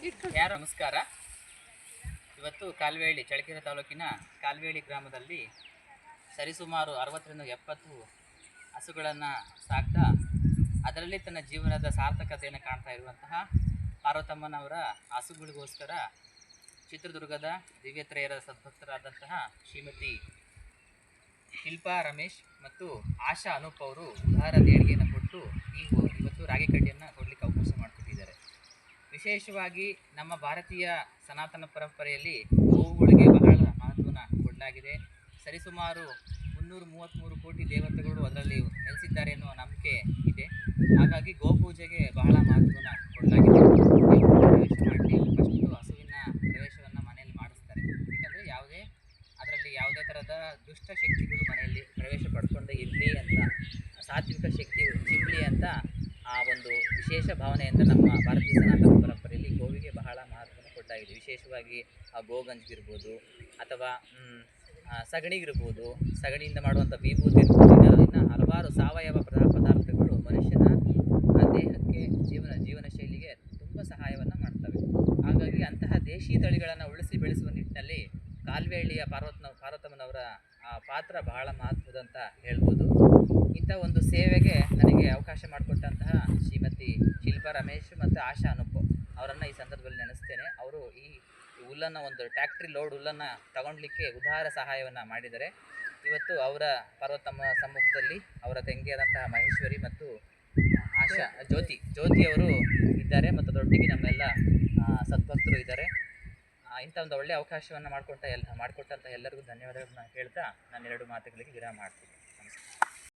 ಯಾರು ನಮಸ್ಕಾರ. ಇವತ್ತು ಕಾಲ್ವೇಳಿ ಚಳ್ಳಕೆರೆ ತಾಲೂಕಿನ ಕಾಲ್ವೇಳಿ ಗ್ರಾಮದಲ್ಲಿ ಸರಿಸುಮಾರು 60-70 ಹಸುಗಳನ್ನು ಸಾಕ್ತಾ ಅದರಲ್ಲಿ ತನ್ನ ಜೀವನದ ಸಾರ್ಥಕತೆಯನ್ನು ಕಾಣ್ತಾ ಇರುವಂತಹ ಪಾರ್ವತಮ್ಮನವರ ಹಸುಗಳಿಗೋಸ್ಕರ ಚಿತ್ರದುರ್ಗದ ದಿವ್ಯತ್ರೇಯರ ಸದ್ಭಕ್ತರಾದಂತಹ ಶ್ರೀಮತಿ ಶಿಲ್ಪಾ ರಮೇಶ್ ಮತ್ತು ಆಶಾ ಅನೂಪ್ ಅವರು ಉದಾರ ದೇಣಿಗೆಯನ್ನು ಕೊಟ್ಟು ಇವತ್ತು ರಾಗಿ ಕಡ್ಡಿಯನ್ನು ಕೊಡಲಿಕ್ಕೆ ಅವಕಾಶ ಮಾಡಿಕೊಟ್ಟಿದ್ದಾರೆ. ವಿಶೇಷವಾಗಿ ನಮ್ಮ ಭಾರತೀಯ ಸನಾತನ ಪರಂಪರೆಯಲ್ಲಿ ಗೋವುಗಳಿಗೆ ಬಹಳ ಮಹತ್ವವನ್ನು ಕೊಡಲಾಗಿದೆ. ಸರಿಸುಮಾರು 333 ಕೋಟಿ ದೇವತೆಗಳು ಅದರಲ್ಲಿ ನೆಲೆಸಿದ್ದಾರೆ ಎನ್ನುವ ನಂಬಿಕೆ ಇದೆ. ಹಾಗಾಗಿ ಗೋಪೂಜೆಗೆ ಬಹಳ ಮಹತ್ವವನ್ನು ಕೊಡಲಾಗಿದೆ. ಪ್ರವೇಶ ಮಾಡಿ ಫಸ್ಟು ಹಸುವಿನ ಪ್ರವೇಶವನ್ನು ಮನೆಯಲ್ಲಿ ಮಾಡಿಸ್ತಾರೆ. ಯಾಕಂದರೆ ಅದರಲ್ಲಿ ಯಾವುದೇ ಥರದ ದುಷ್ಟ ಶಕ್ತಿಗಳು ಮನೆಯಲ್ಲಿ ಪ್ರವೇಶ ಪಡ್ಕೊಂಡೇ ಇರಲಿ ಅಂತ, ಸಾತ್ವಿಕ ಶಕ್ತಿ ಚಿಮ್ಮಲಿ ಅಂತ ಆ ಒಂದು ವಿಶೇಷ ಭಾವನೆಯಿಂದ ನಮ್ಮ ಭಾರತೀಯ ಸನಾತನ ಪರಂಪರೆಯಲ್ಲಿ ಗೋವಿಗೆ ಬಹಳ ಮಹತ್ವವನ್ನು ಕೊಡಲಾಗಿದೆ. ವಿಶೇಷವಾಗಿ ಆ ಗೋಗಂಜಿಗಿರ್ಬೋದು ಅಥವಾ ಸಗಣಿಗಿರ್ಬೋದು, ಸಗಣಿಯಿಂದ ಮಾಡುವಂಥ ವಿಭೂತಿ ಇರ್ಬೋದು, ಇನ್ನು ಹಲವಾರು ಸಾವಯವ ಪದಾರ್ಥಗಳು ಮನುಷ್ಯನ ದೇಹಕ್ಕೆ ಜೀವನ ಶೈಲಿಗೆ ತುಂಬ ಸಹಾಯವನ್ನು ಮಾಡ್ತವೆ. ಹಾಗಾಗಿ ಅಂತಹ ದೇಶಿ ತಳಿಗಳನ್ನು ಉಳಿಸಿ ಬೆಳೆಸುವ ನಿಟ್ಟಿನಲ್ಲಿ ಕಾಲ್ವೇಳಿಯ ಪಾರ್ವತಮ್ಮನವರ ಪಾತ್ರ ಬಹಳ ಮಹತ್ವದಂತ ಹೇಳ್ಬೋದು. ಇಂಥ ಒಂದು ಸೇವೆಗೆ ನನಗೆ ಅವಕಾಶ ಮಾಡಿಕೊಟ್ಟಂತಹ ಶ್ರೀಮತಿ ಶಿಲ್ಪಾ ರಮೇಶ್ ಮತ್ತು ಆಶಾ ಅನೂಪ್ ಅವರನ್ನು ಈ ಸಂದರ್ಭದಲ್ಲಿ ನೆನೆಸ್ತೇನೆ. ಅವರು ಈ ಹುಲ್ಲನ್ನು ಒಂದು ಟ್ಯಾಕ್ಟ್ರಿ ಲೋಡ್ ಹುಲ್ಲನ್ನು ತಗೊಳ್ಲಿಕ್ಕೆ ಉದಾರ ಸಹಾಯವನ್ನು ಮಾಡಿದ್ದಾರೆ. ಇವತ್ತು ಅವರ ಪಾರ್ವತಮ್ಮ ಸಮ್ಮುಖದಲ್ಲಿ ಅವರ ತಂಗಿಯಾದಂತಹ ಮಹೇಶ್ವರಿ ಮತ್ತು ಆಶಾ ಜ್ಯೋತಿಯವರು ಇದ್ದಾರೆ ಮತ್ತು ದೊಡ್ಡಿಗೆ ನಮ್ಮೆಲ್ಲ ಸದ್ಭಕ್ತರು ಇದ್ದಾರೆ. ಇಂಥ ಒಂದು ಒಳ್ಳೆಯ ಅವಕಾಶವನ್ನು ಮಾಡಿಕೊಟ್ಟಂಥ ಎಲ್ಲರಿಗೂ ಧನ್ಯವಾದಗಳನ್ನ ಹೇಳ್ತಾ ನಾನು 2 ಮಾತುಗಳಿಗೆ ವಿರಾಮ ಮಾಡ್ತೀನಿ.